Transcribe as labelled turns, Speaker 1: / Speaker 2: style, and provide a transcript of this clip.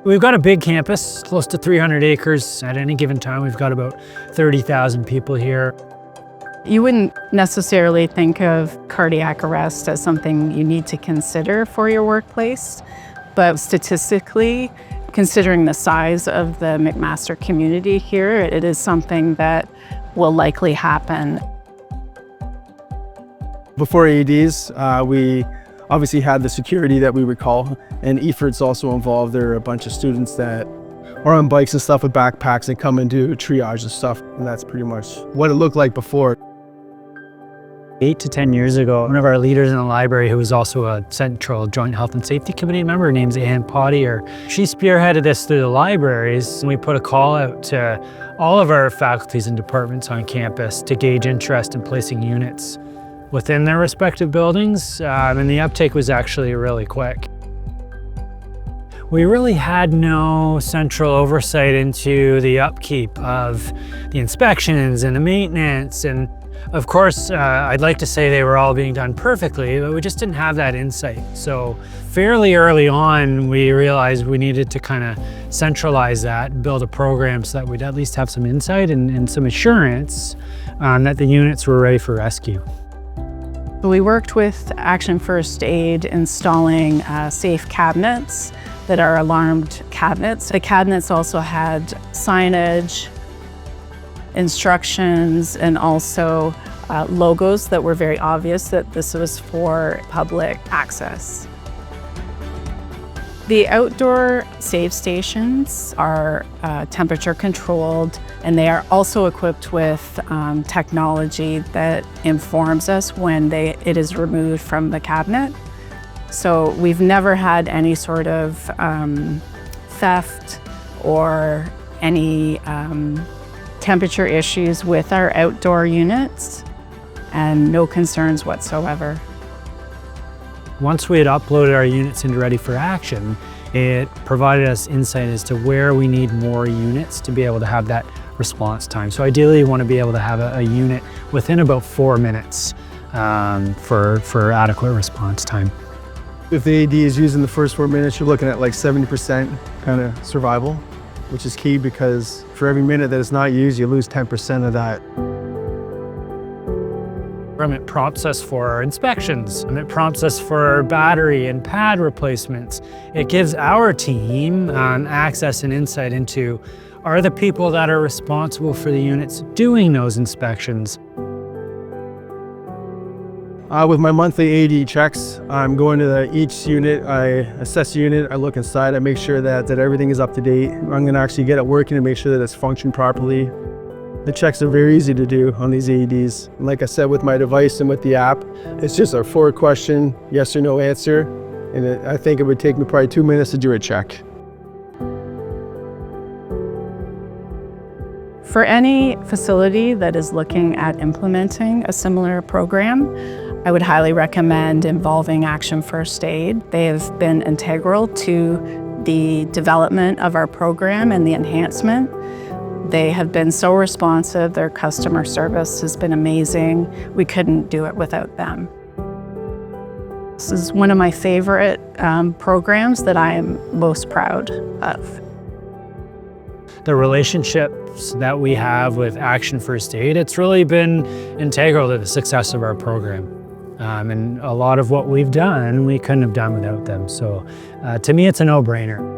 Speaker 1: We've got a big campus, close to 300 acres. At any given time, we've got about 30,000 people here.
Speaker 2: You wouldn't necessarily think of cardiac arrest as something you need to consider for your workplace, but statistically, considering the size of the McMaster community here, it is something that will likely happen.
Speaker 3: Before AEDs, we obviously had the security that we would call, and EFERT's also involved. There are a bunch of students that are on bikes and stuff with backpacks and come and do triage and stuff, and that's pretty much what it looked like before.
Speaker 1: 8 to 10 years ago, one of our leaders in the library, who was also a Central Joint Health and Safety Committee member, her name's Ann Pottier, she spearheaded this through the libraries, and we put a call out to all of our faculties and departments on campus to gauge interest in placing units within their respective buildings, and the uptake was actually really quick. We really had no central oversight into the upkeep of the inspections and the maintenance, and of course, I'd like to say they were all being done perfectly, but we just didn't have that insight. So fairly early on, we realized we needed to kind of centralize that and build a program so that we'd at least have some insight and some assurance that the units were ready for rescue.
Speaker 2: We worked with Action First Aid installing safe cabinets that are alarmed cabinets. The cabinets also had signage, instructions, and also logos that were very obvious that this was for public access. The outdoor save stations are temperature controlled, and they are also equipped with technology that informs us when it is removed from the cabinet. So we've never had any sort of theft or any temperature issues with our outdoor units, and no concerns whatsoever.
Speaker 1: Once we had uploaded our units into Ready for Action, it provided us insight as to where we need more units to be able to have that response time. So ideally, you want to be able to have a unit within about 4 minutes for adequate response time.
Speaker 3: If the AED is used in the first 4 minutes, you're looking at like 70% kind of survival, which is key because for every minute that it's not used, you lose 10% of that.
Speaker 1: It prompts us for inspections, and it prompts us for battery and pad replacements. It gives our team access and insight into, are the people that are responsible for the units doing those inspections?
Speaker 3: With my monthly AED checks, I'm going to each unit, I assess the unit, I look inside, I make sure that everything is up to date. I'm going to actually get it working and make sure that it's functioning properly. The checks are very easy to do on these AEDs. And like I said, with my device and with the app, it's just a 4-question yes or no answer. And I think it would take me probably 2 minutes to do a check.
Speaker 2: For any facility that is looking at implementing a similar program, I would highly recommend involving Action First Aid. They have been integral to the development of our program and the enhancement. They have been so responsive. Their customer service has been amazing. We couldn't do it without them. This is one of my favorite programs that I am most proud of.
Speaker 1: The relationships that we have with Action First Aid, it's really been integral to the success of our program. And a lot of what we've done, we couldn't have done without them. So to me, it's a no-brainer.